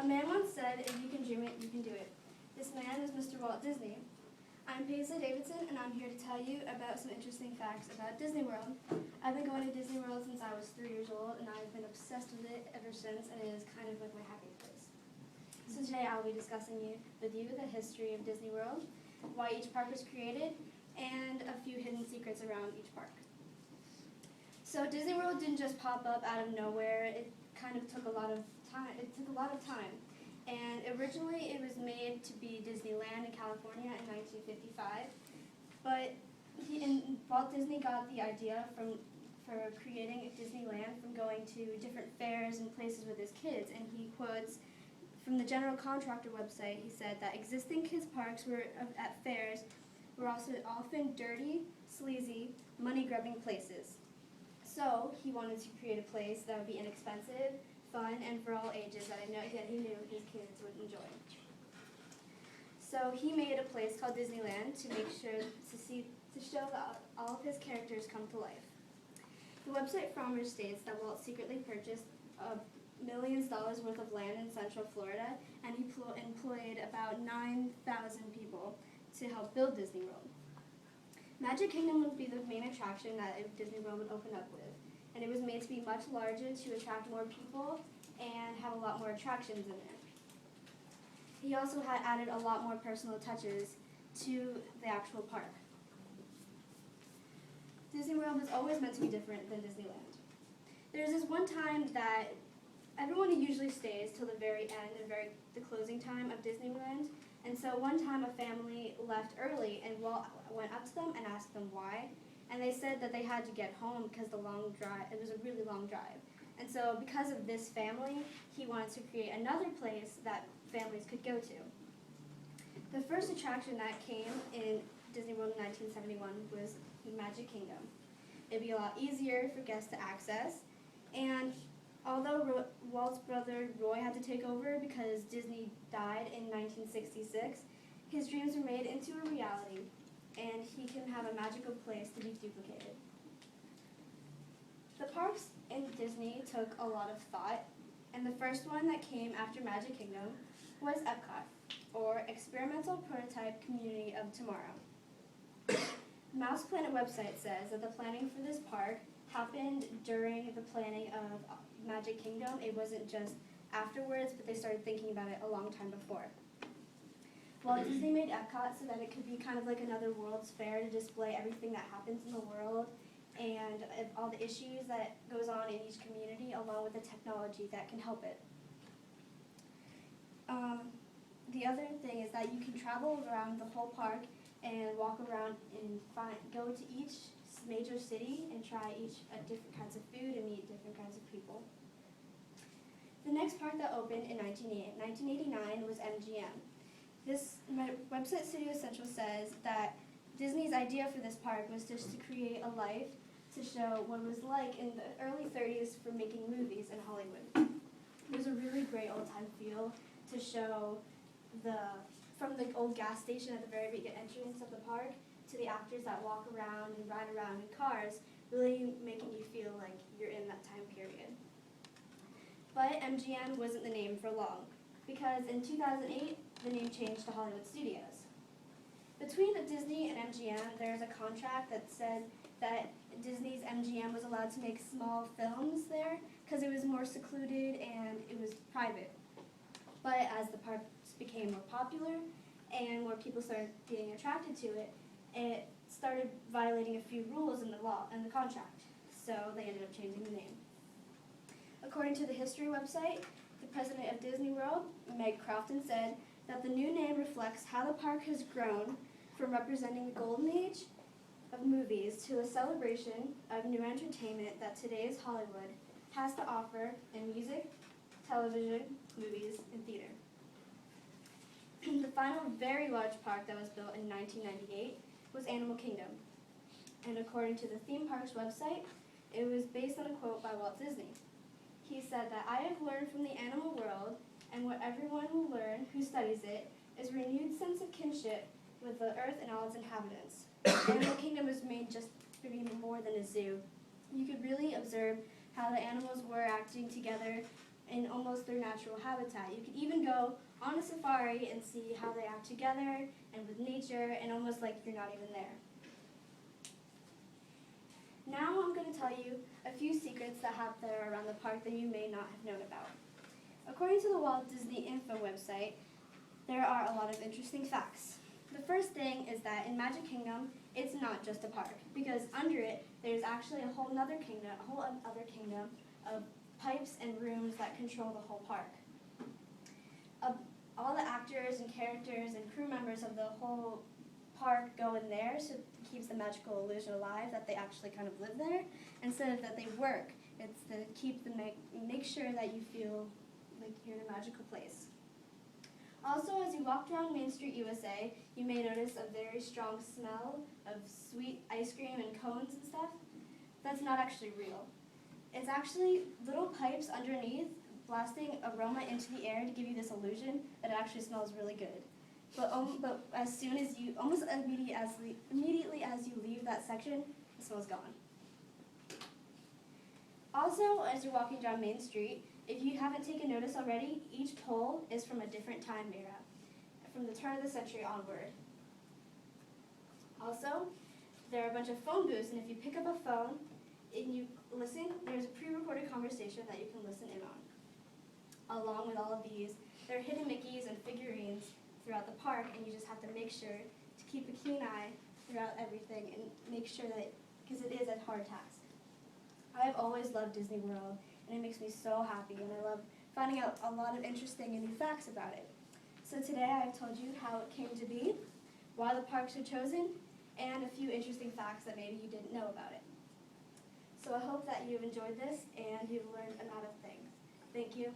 man once said, if you can dream it, you can do it. This man is Mr. Walt Disney. I'm Paisley Davidson, and I'm here to tell you about some interesting facts about Disney World. I've been going to Disney World since I was 3 years old, and I've been obsessed with it ever since, and it is kind of like my happy place. So today I'll be discussing with you the history of Disney World, why each park was created, and a few hidden secrets around each park. So Disney World didn't just pop up out of nowhere. It kind of took a lot of time. And originally it was made to be Disneyland in California in 1955. But Walt Disney got the idea for creating Disneyland from going to different fairs and places with his kids. And he quotes from the general contractor website, he said that existing kids' parks at fairs were also often dirty, sleazy, money-grubbing places. So he wanted to create a place that would be inexpensive, fun, and for all ages that he knew his kids would enjoy. So he made a place called Disneyland to show that all of his characters come to life. The website Frommer states that Walt secretly purchased millions of dollars worth of land in Central Florida, and he employed about 9,000 people to help build Disney World. Magic Kingdom would be the main attraction that Disney World would open up with, and it was made to be much larger to attract more people and have a lot more attractions in there. He also had added a lot more personal touches to the actual park. Disney World was always meant to be different than Disneyland. There's this one time that everyone usually stays till the very end and the closing time of Disneyland. And so one time a family left early, and Walt went up to them and asked them why. And they said that they had to get home because it was a really long drive. And so because of this family, he wanted to create another place that families could go to. The first attraction that came in Disney World in 1971 was Magic Kingdom. It'd be a lot easier for guests to access. And although Walt's brother Roy had to take over because Disney died in 1966, his dreams were made into a reality, and he can have a magical place to be duplicated. The parks in Disney took a lot of thought, and the first one that came after Magic Kingdom was Epcot, or Experimental Prototype Community of Tomorrow. Mouse Planet website says that the planning for this park happened during the planning of Magic Kingdom. It wasn't just afterwards, but they started thinking about it a long time before. Walt Disney made Epcot so that it could be kind of like another World's Fair to display everything that happens in the world and all the issues that goes on in each community, along with the technology that can help it. The other thing is that you can travel around the whole park and walk around and go to each major city and try different kinds of food and meet different kinds of people. The next park that opened in 1989 was MGM. This website Studio Central says that Disney's idea for this park was just to create a life to show what it was like in the early 30s for making movies in Hollywood. There's a really great old-time feel to show from the old gas station at the very big entrance of the park to the actors that walk around and ride around in cars, really making you feel like you're in that time period. But MGM wasn't the name for long, because in 2008, the name changed to Hollywood Studios. Between Disney and MGM, there's a contract that said that Disney's MGM was allowed to make small films there because it was more secluded and it was private. But as the parks became more popular and more people started getting attracted to it, it started violating a few rules in the the contract. So they ended up changing the name. According to the history website, the president of Disney World, Meg Crofton, said that the new name reflects how the park has grown from representing the golden age of movies to a celebration of new entertainment that today's Hollywood has to offer in music, television, movies, and theater. The final very large park that was built in 1998 was Animal Kingdom. And according to the theme park's website, it was based on a quote by Walt Disney. He said that I have learned from the animal world, and what everyone will learn who studies it, is a renewed sense of kinship with the earth and all its inhabitants. Animal Kingdom was made just to be more than a zoo. You could really observe how the animals were acting together in almost their natural habitat. You could even go on a safari and see how they act together and with nature, and almost like you're not even there. Now I'm going to tell you a few secrets that are around the park that you may not have known about. According to the Walt Disney Info website, there are a lot of interesting facts. The first thing is that in Magic Kingdom, it's not just a park, because under it, there's actually a whole other kingdom of pipes and rooms that control the whole park. All the actors and characters and crew members of the whole park go in there, so it keeps the magical illusion alive that they actually kind of live there, instead of that they work. It's to make sure that you feel like you're in a magical place. Also, as you walked around Main Street USA, you may notice a very strong smell of sweet ice cream and cones and stuff. That's not actually real. It's actually little pipes underneath blasting aroma into the air to give you this illusion that it actually smells really good. But as soon as you, almost immediately as you leave that section, the smell's gone. Also, as you're walking down Main Street, if you haven't taken notice already, each pole is from a different time era, from the turn of the century onward. Also, there are a bunch of phone booths, and if you pick up a phone and you listen, there's a pre-recorded conversation that you can listen in on. Along with all of these, there are hidden Mickeys and figurines throughout the park, and you just have to make sure to keep a keen eye throughout everything and make sure that, because it is a hard task. I've always loved Disney World, and it makes me so happy, and I love finding out a lot of interesting and new facts about it. So today I've told you how it came to be, why the parks are chosen, and a few interesting facts that maybe you didn't know about it. So I hope that you've enjoyed this and you've learned a lot of things. Thank you.